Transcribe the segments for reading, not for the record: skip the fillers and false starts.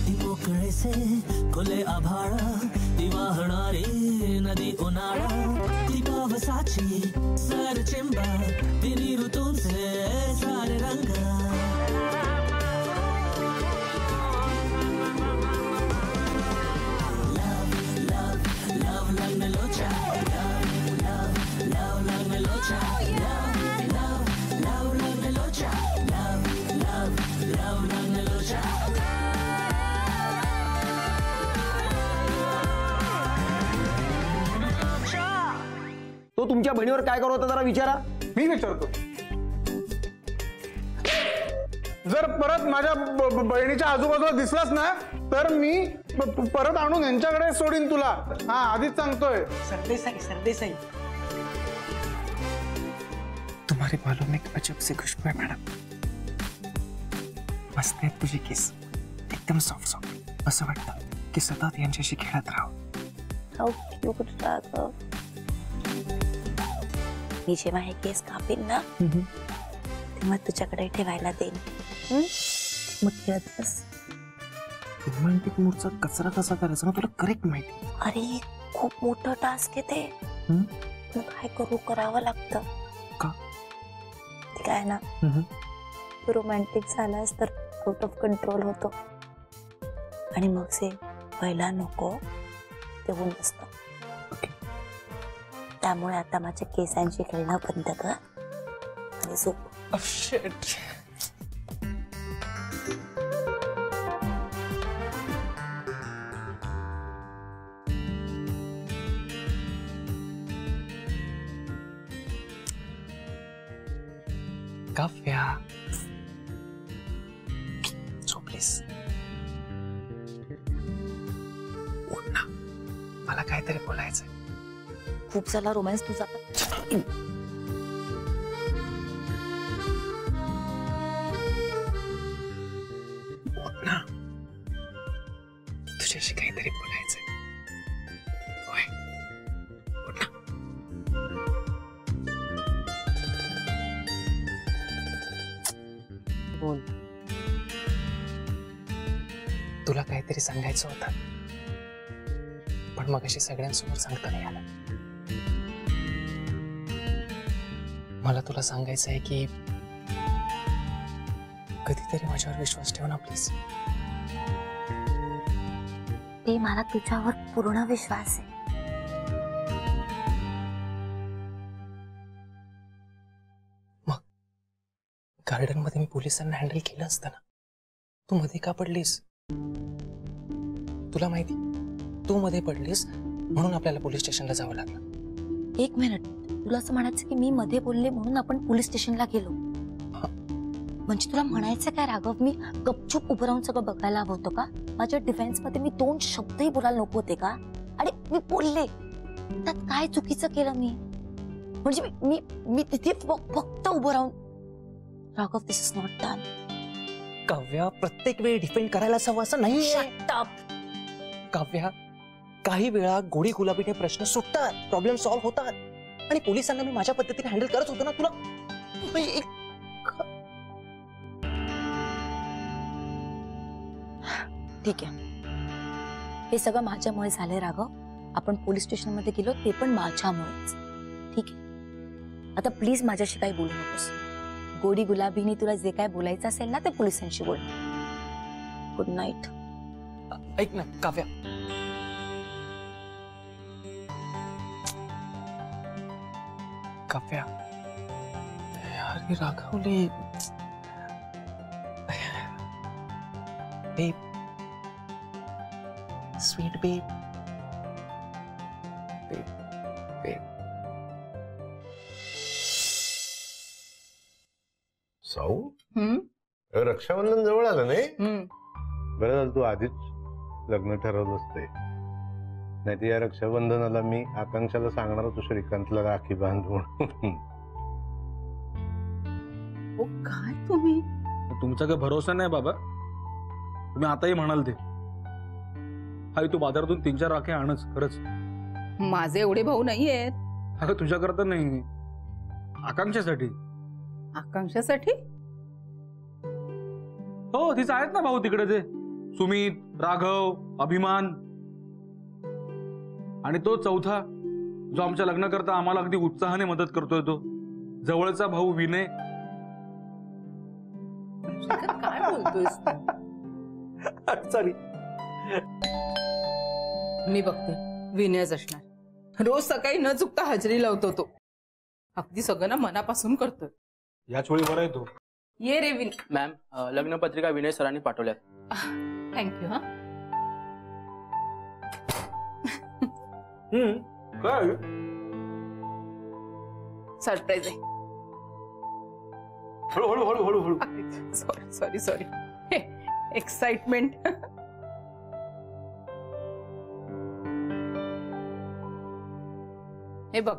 ती मोकळे से खुले आभाळा ती वाहणारी नदी उन्हाळा ती पावसाची सर चिंबा तिन्ही ऋतूंचे सारे रंग तो तुमच्या बहिणीवर काय करत होता जरा विचारा. मी विचारतो. जर परत माझ्या बहिणीच्या आजूबाजूला दिसलास ना तर मी परत आणून यांच्याकडे सोडीन तुला. हा आधीच सांगतोय. सरदेसाई सरदेसाई तुम्हारे बालों में अजब से खुशबू है मैडम. मस्त आहेत तुझे केस एकदम सॉफ्ट सॉफ्ट. असं वाटतं की सतत यांच्याशी खेळत राहावं. मी जेव्हा हे केस कापीन ना तेव्हा तुझ्याकडे ठेवायला देईन. मग खेळत बस. रोमॅन्टिक मूडचा कचरा कसा करायचा ना तुला करेक्ट माहिती. अरे खूप मोठं टास्क आहे ते. मग काय करू करावं लागतं. का ते काय ना रोमॅन्टिक झालास तर आउट ऑफ कंट्रोल होतो आणि मग से पहिला नको ते होऊन असतं. त्यामुळे आता माझ्या केसांची खेळणं बंद कर आणि झोप. काव्या झोपलीस. उठ ना मला काहीतरी बोलायचंय. खूप झाला रोमॅन्स तुझा. ना तुझ्याशी काहीतरी बोलायचंय. होय उठ ना. बोल. तुला काहीतरी सांगायचं होतं पण मग अशी सगळ्यांसमोर सांगता नाही आलं. मला तुला सांगायचं आहे की कधीतरी माझ्यावर विश्वास ठेव ना प्लीज. ते मला तुझ्यावर पूर्ण विश्वास आहे. मग गार्डन मध्ये मी पोलिसांना हँडल केलं असताना तू मध्ये का पडलीस. तुला माहिती तू मध्ये पडलीस म्हणून आपल्याला पोलीस स्टेशनला जावं लागलं. एक मिनिट. तुला असं म्हणायचं की मी मध्ये बोलले म्हणून आपण पोलीस स्टेशनला गेलो. म्हणजे तुला म्हणायचं काय राघव मी गपचूप उभं राहून सगळं बघायला हवं होतं का. माझ्या डिफेन्स मध्ये मी 2 शब्दही बोलायला नको होते का. अरे मी बोलले त्यात काय चुकीचं केलं मी. म्हणजे मी मी तिथे फक्त उभं राहून. राघव दिस इज नॉट डन. काव्या प्रत्येक वेळी डिफेंड करायला हवं असं नाही. Shut up. काव्या काही वेळा गोडी गुलाबीने प्रश्न सुटतात प्रॉब्लेम सॉल्व्ह होतात आणि पोलिसांना मी माझ्या पद्धतीने हँडल करत होतो ना. तुला ठीक आहे हे सगळं माझ्यामुळे झालंय राघव. आपण पोलीस स्टेशन मध्ये गेलो ते पण माझ्यामुळेच. ठीक आहे आता प्लीज माझ्याशी काही बोलू नकोस. गोडी गुलाबीने तुला जे काय बोलायचं असेल ना ते पोलिसांशी बोल. Good night. ऐक ना काव्या. काव्या यार मी राघवले. बेब स्वीट बेब. बेब बेब. साऊ रक्षाबंधन जवळ आलं नाही. बरं झालं तू आधीच लग्न ठरवलं असते. नाही तर या रक्षाबंधनाला मी आकांक्षाला सांगणार होतो श्रीकांतला राखी बांधून. काय तुम्ही तुमचा काही भरोसा नाही बाबा. तुम्ही आताही म्हणाल ते. हाय तू बाजारातून 3-4 राख्या आणच खरंच. माझे एवढे भाऊ नाही आहेत. अगं तुझ्या करता नाही आकांक्षासाठी. आकांक्षासाठी? हो तिचं आहेत ना भाऊ तिकडे ते सुमित, राघव, अभिमान आणि तो चौथा जो आमच्या लग्न करता आम्हाला अगदी उत्साहाने मदत करतोय, तो जवळचा भाऊ विनय. काय बोलतोयस सॉरी. मी बघते विनयच असणार. रोज सकाळी न चुकता हजेरी लावतो तो. अगदी सगळं ना मनापासून करतोय. याच वेळी बरं आहे तो. ये रे विनय. मॅम, लग्न पत्रिका विनय सरांनी पाठवल्यात. थँक्यू. हा काय सरप्राईज आहे. हळूहळू हळूहळू हळू. Sorry sorry sorry. एक्साइटमेंट. हे बघ,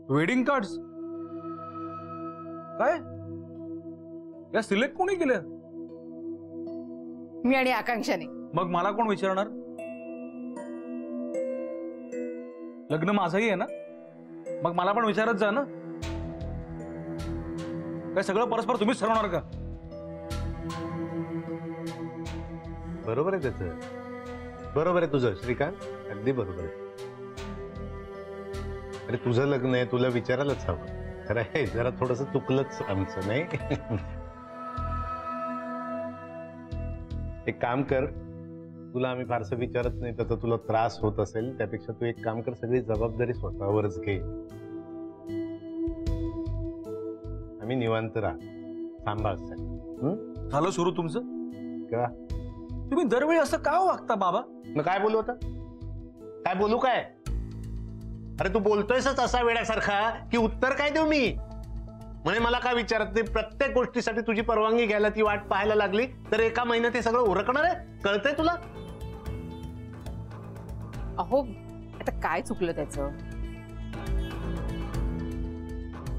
वेडिंग कार्ड्स काय? या सिलेक्ट कोणी केलं? मी आणि आकांक्षाने. मग मला कोण विचारणार? लग्न माझंही आहे ना, मग मला पण विचारत जा ना. काय सगळं परस्पर तुम्हीच ठरवणार का? बरोबर आहे त्याचं, बरोबर आहे तुझं श्रीकांत, अगदी बरोबर आहे. अरे तुझं लग्न आहे, तुला विचारायलाच हवं. खरं आहे, जरा थोडस चुकलंच आमचं, नाही? एक काम कर, तुला आम्ही फारसं विचारत नाही, त्याचा तुला त्रास होत असेल, त्यापेक्षा तू एक काम कर, सगळी जबाबदारी स्वतःवरच घे. आम्ही निवांत राहा, सांभाळ. झालं सुरू तुमचं का? तुम्ही दरवेळी असं का वागता बाबा? मग काय बोलू आता? काय बोलू काय? अरे तू बोलतोयसच असा वेड्यासारखा की उत्तर काय देऊ मी? म्हणे मला काय विचारत नाही. प्रत्येक गोष्टीसाठी तुझी परवानगी घ्यायला ती वाट पाहायला लागली तर एका महिन्यात हे सगळं उरकणार आहे? कळतंय तुला? अहो आता काय चुकलं त्याचं?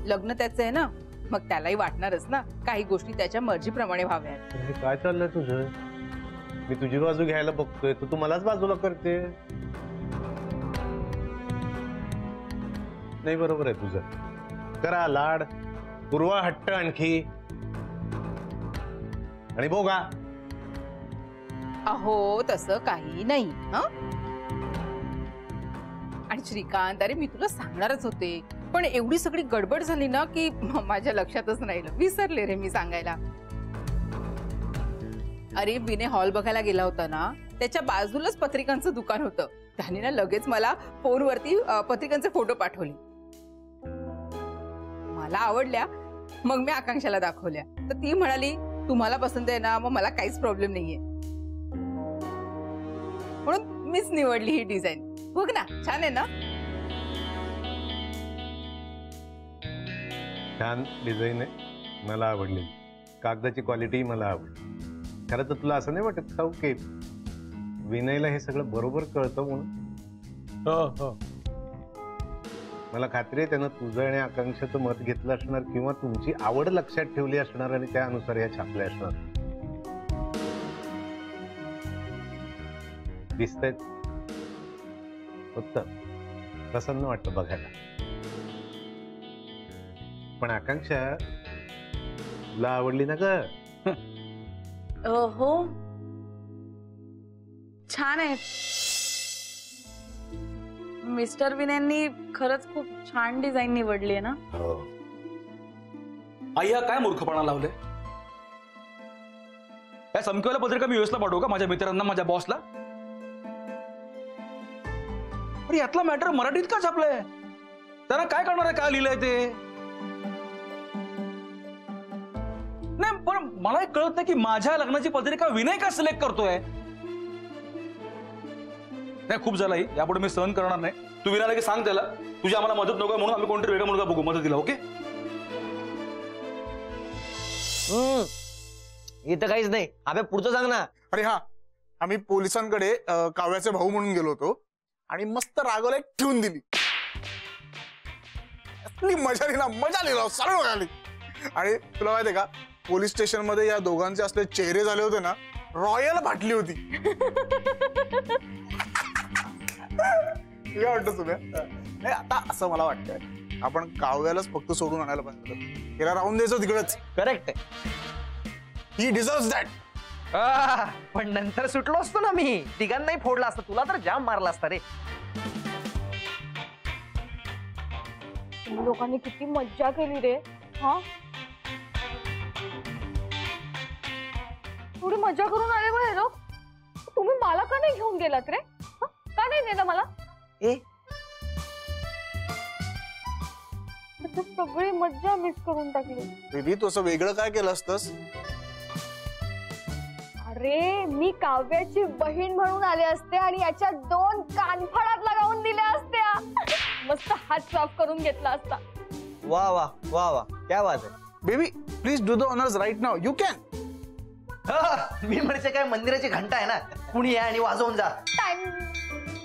लग्न त्याचं आहे ना, मग त्यालाही वाटणारच ना काही गोष्टी त्याच्या मर्जीप्रमाणे व्हाव्यात. हे काय चाललंय तुझं? मी तुझी बाजू घ्यायला बघतोय, तू मलाच बाजूला करते. नाही, बरोबर आहे तुझं. करा लाड, पूर्वा हट्ट आणखी, आणि बोगा. अहो तसं काही नाही. आणि श्रीकांत, अरे मी तुला सांगणारच होते, पण एवढी सगळी गडबड झाली ना की माझ्या लक्षातच राहिलं. विसरले रे मी सांगायला. अरे विनय हॉल बघायला गेला होता ना, त्याच्या बाजूलाच पत्रिकांचं दुकान होतं. त्याने ना लगेच मला फोनवरती पत्रिकांचे फोटो पाठवले. मला आवडल्या, मग मी आकांक्षाला दाखवल्या. तर ती म्हणाली तुम्हाला पसंत आहे ना, मग मला काहीच प्रॉब्लेम नाहीये, म्हणून मीच निवडली ही डिझाईन. बघ ना, छान आहे ना? छान डिझाईन आहे, मला आवडली. कागदाची क्वालिटी मला आवडली. खरं तर तुला असं नाही वाटत का की विनयला हे सगळं बरोबर कळतं म्हणून? मला खात्री आहे त्यानं तुझं आणि आकांक्षाचं मत घेतलं असणार, किंवा तुमची आवड लक्षात ठेवली असणार आणि त्यानुसार या छापल्या असणार. दिसतंय, फक्त प्रसन्न वाटतं बघायला. पण आकांक्षा, तुला आवडली ना ग? हो, छान आहे. मिस्टर विनयनी खरंच खूप छान डिझाईन निवडली आहे ना? हो. आई, हा काय मूर्खपणा लावले? या समकेवाल्या पत्रिका मी युएसला पाठवू का माझ्या मित्रांना, माझ्या बॉसला? अरे यातला मॅटर मराठीत का छापलंय? त्यांना काय करणार आहे? काय लिहिलंय ते? नाही, पण मला एक कळत नाही की माझ्या लग्नाची पत्रिका विनय का सिलेक्ट करतोय? नाही, खूप झालं. यापुढे मी सहन करणार नाही. तू विनायला की सांग त्याला तुझी आम्हाला मदत नको म्हणून आम्ही कोणतरी वेगळा मुलगा बघू मदतीला. ओके? इथं काहीच नाही. अबे पुढचं सांग ना. अरे हा, आम्ही पोलिसांकडे काव्याचे भाऊ म्हणून गेलो होतो आणि मस्त रागवला ठेवून दिली. मजा आली ना, मजा आली राव, सरळ आली. आणि तुला माहितीये का, पोलीस स्टेशन मध्ये या दोघांचे असले चेहरे झाले होते ना, रॉयल फाटली होती. काय वाटतं तुम्ही? आता असं मला वाटतं आपण काव्यालाच फक्त सोडून आणायला पाहिजे होतं. तिला राहून द्यायचं तिकडच. Correct he deserves that. पण नंतर सुटलो असतो ना मी. तिघांनाही फोडला असतं. तुला तर जाम मारला असता रे. लोकांनी किती मज्जा केली रे. हा थोडी मज्जा करून आले बघ हे लोक. तुम्ही मला का नाही घेऊन गेलात रे? का नाही नेलं मला? सगळी मज्जा मिस करून टाकली. बेबी तू असं वेगळं काय केलं असतंस? अरे मी काव्याची बहीण म्हणून आले असते आणि याच्या 2 कानफडात लगावून दिल्या असत्या. मस्त हात साफ करून घेतला असता. वा वा वा वा क्या बात आहे. Baby please do the honours right now. You can. मी म्हणजे काय मंदिराची घंटा आहे ना. कुणी या आणि वाजवून जा.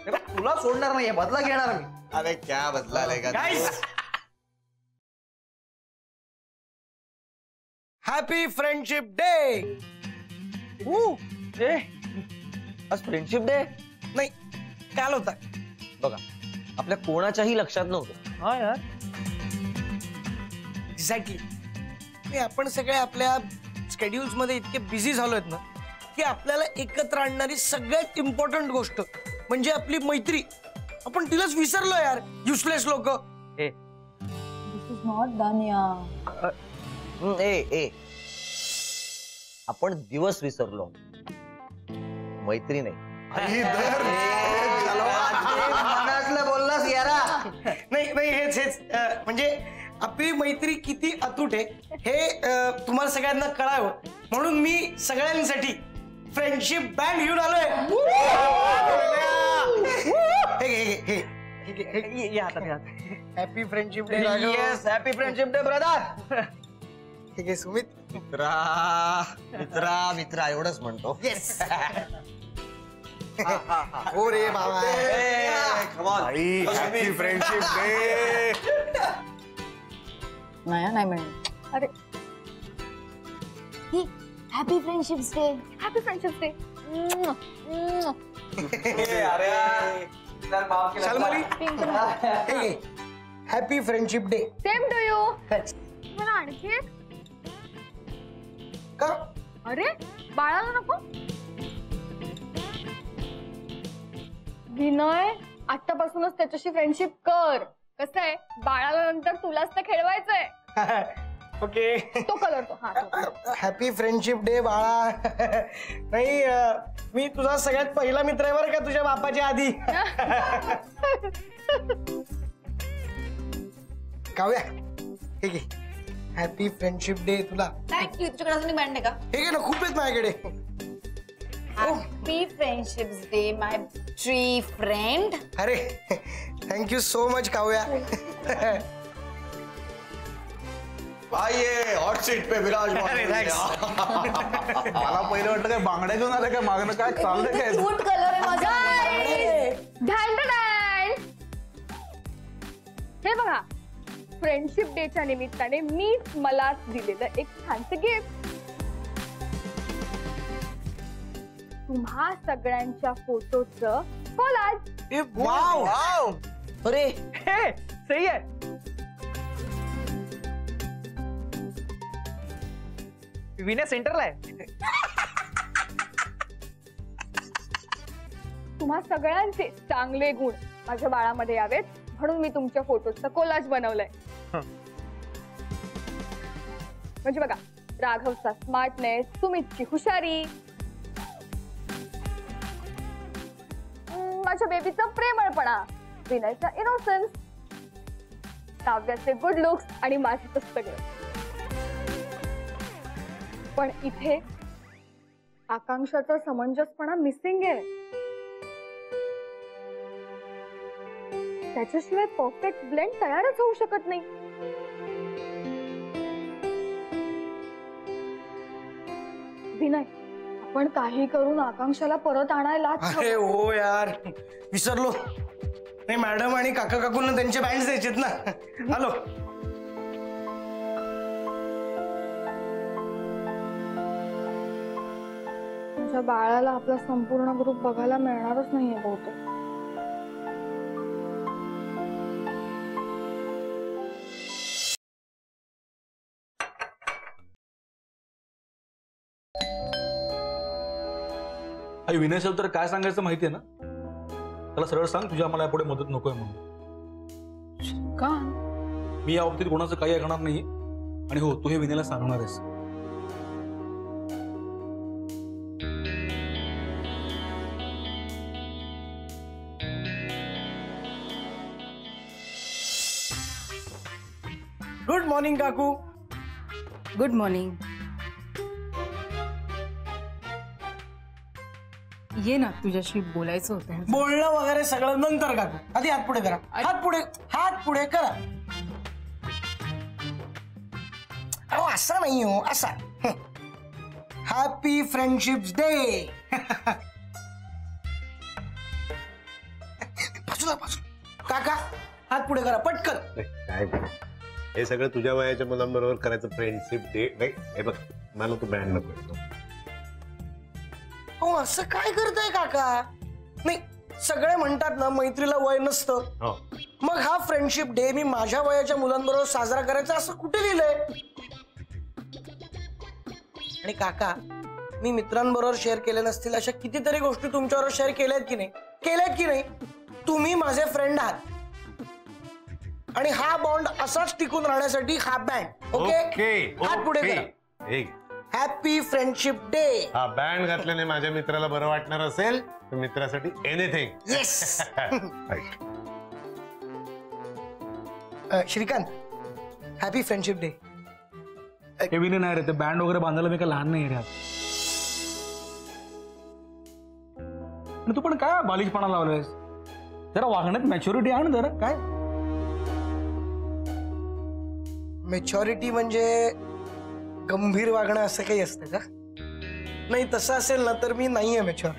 तुला सोडणार नाहीये. बदला घेणार मी. अरे क्या बदला लेगा. Happy friendship day. आज फ्रेंडशिप डे नाही काल होता बघा. आपल्या कोणाच्याही लक्षात नव्हतं. हा यार एक्झॅक्टली. आपण सगळे आपल्या स्केड्युल्स मध्ये इतके बिझी झालो आहेत ना की आपल्याला एकत्र आणणारी सगळ्यात इम्पॉर्टंट गोष्ट म्हणजे आपली मैत्री. आपण तिलाच विसरलो यार. युसलेस लोक. दिस इज नॉट डन यार. आपण दिवस विसरलो. मैत्री नाही. मनातलं बोललास यारा. नाही नाही हेच म्हणजे आपली मैत्री किती अतूट आहे हे तुम्हाला सगळ्यांना कळावं म्हणून मी सगळ्यांसाठी फ्रेंडशिप बँड घेऊन आलोय. Happy friendship day. Yes happy friendship day brother. ठीक आहे सुमित. मित्रा मित्रा मित्रा एवढंच म्हणतो. येस. हो रे बाबा. Happy friendship day. नाही म्हणून. अरे happy friendships day. Happy friendships day. Happy friendship day. Same to you. मला आणखी एक. का? अरे बाळाला नको. विनय आतापासूनच त्याच्याशी फ्रेंडशिप कर. कसं आहे बाळाला नंतर तुलाच तर खेळवायचंय. ओके. तो कलर तो. हॅपी फ्रेंडशिप डे बाळा. नाही मी तुझा सगळ्यात पहिला मित्र आहे बरं का तुझ्या बापाच्या आधी. काव्या ठीक आहे. हॅपी फ्रेंडशिप डे तुला. थँक्यू. तुझ्याकडे अजून बँड आहे का? ठीक आहे ना खूप आहेत माझ्याकडे. हॅपी फ्रेंडशिप्स डे माय ट्री फ्रेंड. अरे थँक्यू सो मच काव्या. आइए हॉट सीट पे विराजमान. मला पहिलं वाटतं काय बांगड्या घेऊन आलं काय मागणं काय चाललंय काय. क्यूट कलर आहे माझा. हे बघा फ्रेंडशिप डेच्या निमित्ताने मी मला दिलेलं एक छानसं गिफ्ट. तुम्हा सगळ्यांच्या फोटोचं कोलाज. वाव. अरे सही आहे. विनय सेंटरला आहे. तुम्हा सगळ्यांचे चांगले गुण माझ्या बाळामध्ये यावेत म्हणून मी तुमच्या फोटोचं कोलाज बनवलंय. म्हणजे बघा राघवचा स्मार्टनेस, सुमितची हुशारी, माझ्या बेबीचा प्रेमळपणा, विनयचा इनोसन्स, काव्याचे गुड लुक्स आणि माझं सगळं. पण इथे आकांक्षाचा समंजसपणा मिसिंग आहे. त्याच्याशिवाय परफेक्ट ब्लेंड तयारच होऊ शकत नाही. विनय आपण काही करून आकांक्षाला परत आणायला. अरे हो यार विसरलो. नाही मॅडम आणि काका काकूंना त्यांचे बँड्स द्यायचेत ना. हॅलो माझ्या बाळाला आपला संपूर्ण ग्रुप बघायला मिळणारच नाहीये बहुतेक. हा विनय असेल तर काय सांगायचं माहितीये ना, त्याला सरळ सांग तुझ्या मला यापुढे मदत नकोय म्हणून. का? मी या बाबतीत कोणाचं काही ऐकणार नाही. आणि हो, तू हे विनयला सांगणार आहेस. गुड मॉर्निंग काकू. Good morning. ये ना, तुझ्याशी बोलायचं होतं. बोलणं वगैरे सगळं नंतर काकू, आधी हात पुढे करा. हात पुढे करा. अहो असा नाही हो, असा. Happy friendships day. बाजूला काका, हात पुढे करा पटकन. काय हे सगळं तुझ्या वयाच्या मुलांबरोबर करायचं फ्रेंडशिप डे नाही. हे बघ, मला तू बँड नको. हो असं काय करताय काका? नाही, सगळे म्हणतात ना मैत्रीला वय नसतं. मग हा फ्रेंडशिप डे मी माझ्या वयाच्या मुलांबरोबर साजरा करायचा असं कुठे लिहिलंय? आणि काका, मी मित्रांबरोबर शेअर केले नसतील अशा कितीतरी गोष्टी तुमच्याबरोबर शेअर केल्यात की नाही? तुम्ही माझे फ्रेंड आहात आणि हा बॉन्ड असाच टिकून राहण्यासाठी हा बँड. ओके, हात पुढे करा. Happy friendship day. हा बँड घातल्याने माझ्या मित्राला बरं वाटणार असेल तर मित्रासाठी anything. Yes. Shrikant, happy friendship day. हे विनय नाही रे, ते बँड वगैरे बांधायला मी काय लहान नाही रे. तू पण काय बालिशपणा लावलायस? जरा वागण्यात मॅच्युरिटी आण जरा. काय मॅच्युरिटी म्हणजे गंभीर वागणं असं काही असतं का? नाही, तसं असेल ना तर मी नाहीये मॅच्युअर.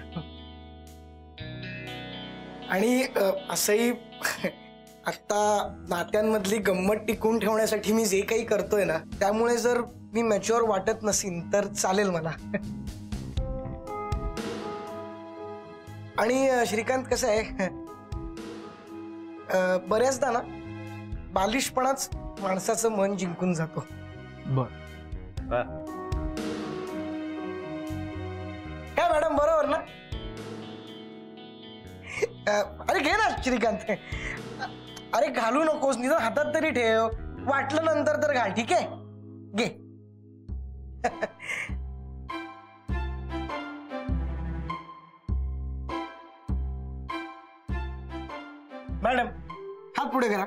आणि असंही आता नात्यांमधली गंमत टिकून ठेवण्यासाठी मी जे काही करतोय ना, त्यामुळे जर मी मॅच्युअर वाटत नसीन तर चालेल मला. आणि श्रीकांत, कसं आहे, बऱ्याचदा ना बालिशपणाच माणसाचं मन जिंकून जातो. बर काय मॅडम, बरोबर ना? अरे घे ना श्रीकांत. अरे घालू नकोस, निदान हातात तरी ठेव. वाटलं नंतर तर घाल. ठीक आहे, घे. मॅडम, हात पुढे करा.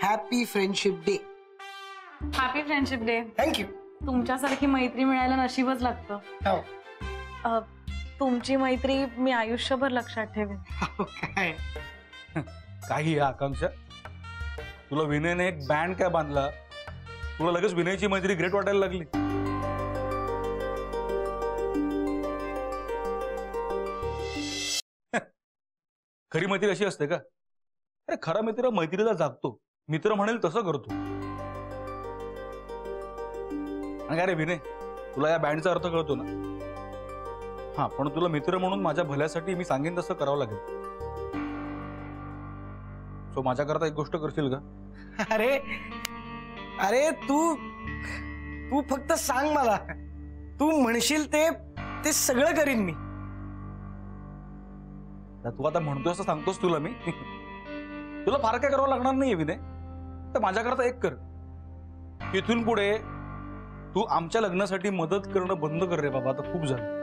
Happy friendship day. Happy friendship day. Thank you. तुमच्यासारखी मैत्री मिळायला नशीबच लागतं. हो. तुमची मैत्री मी आयुष्यभर लक्षात ठेवेन. काय काही आकांक्षा, तुला विनयने एक बँड काय बांधला, तुला लगेच विनयची मैत्री ग्रेट वाटायला लागली. खरी मैत्री अशी असते का? अरे खरा मित्र मैत्रीला जागतो, मित्र म्हणेल तसं करतो. आणि काय रे विनय, तुला या बँडचा अर्थ कळतो ना? हा, पण तुला मित्र म्हणून माझ्या भल्यासाठी मी सांगेन तसं करावं लागेल. सो माझ्याकरता एक गोष्ट करशील का? अरे तू फक्त सांग मला. तू म्हणशील ते सगळं करीन मी. तू आता म्हणतोय असं सांगतोस तुला मी. तुला फार काय करावं लागणार नाहीये विनय. तर माझ्याकरता एक कर. इथून पुढे तू आमच्या लग्नासाठी मदत करणं बंद कर रे बाबा. आता खूप झालं.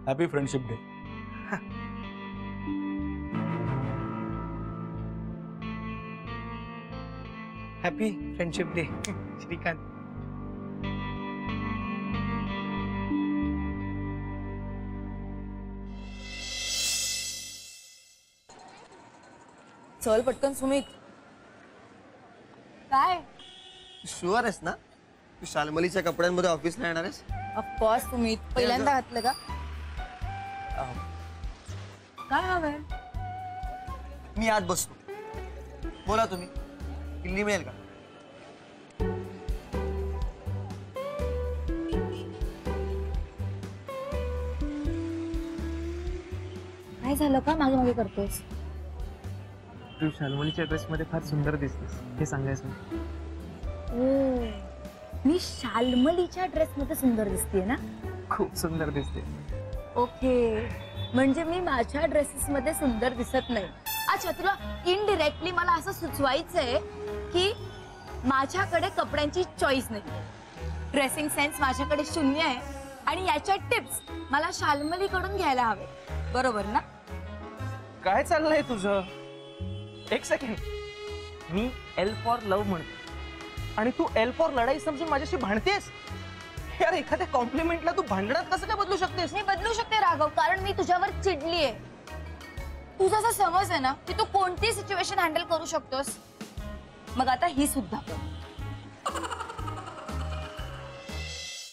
Happy friendship day. Happy friendship day Shrikant. चल पटकन सुमित. काय? शुअर आहेस ना तू शालमलीच्या कपड्यांमध्ये ऑफिसला येणार आहेस? ऑफकोर्स सुमित, पहिल्यांदा घातलं का? काय हवंय? मी आत बसतो. बोला तुम्ही. किल्ली मिळेल का? झालं का मागे मागे करतोस? तू शाल्मलीच्या ड्रेसमध्ये फार सुंदर दिसतेस हे सांगायचं. मी शाल्मलीच्या ड्रेसमध्ये सुंदर दिसतेय ना? खूप सुंदर दिसते. ओके, म्हणजे मी माझ्या ड्रेसेस मध्ये सुंदर दिसत नाही. अच्छा, तुला इनडिरेक्टली मला असं सुचवायचंय की माझ्याकडे कपड्यांची चॉईस नाही, ड्रेसिंग सेन्स माझ्याकडे शून्य आहे आणि याच्या टिप्स मला शाल्मलीकडून घ्यायला हवे, बरोबर ना? काय चाललंय तुझं? एक second, me L for love म्हणतो आणि तू एल फॉर लढाई समजून माझ्याशी भांडतेस? यार, एखाद्या कॉम्प्लिमेंटला तू भांडणात कसं काय बदलू शकतेस? मी बदलू शकते राघव, कारण मी तुझ्यावर चिडलीये. तुझा असा समज आहे ना की तू कोणती सिच्युएशन हँडल करू शकतोस. मग आता ही सुद्धा कर.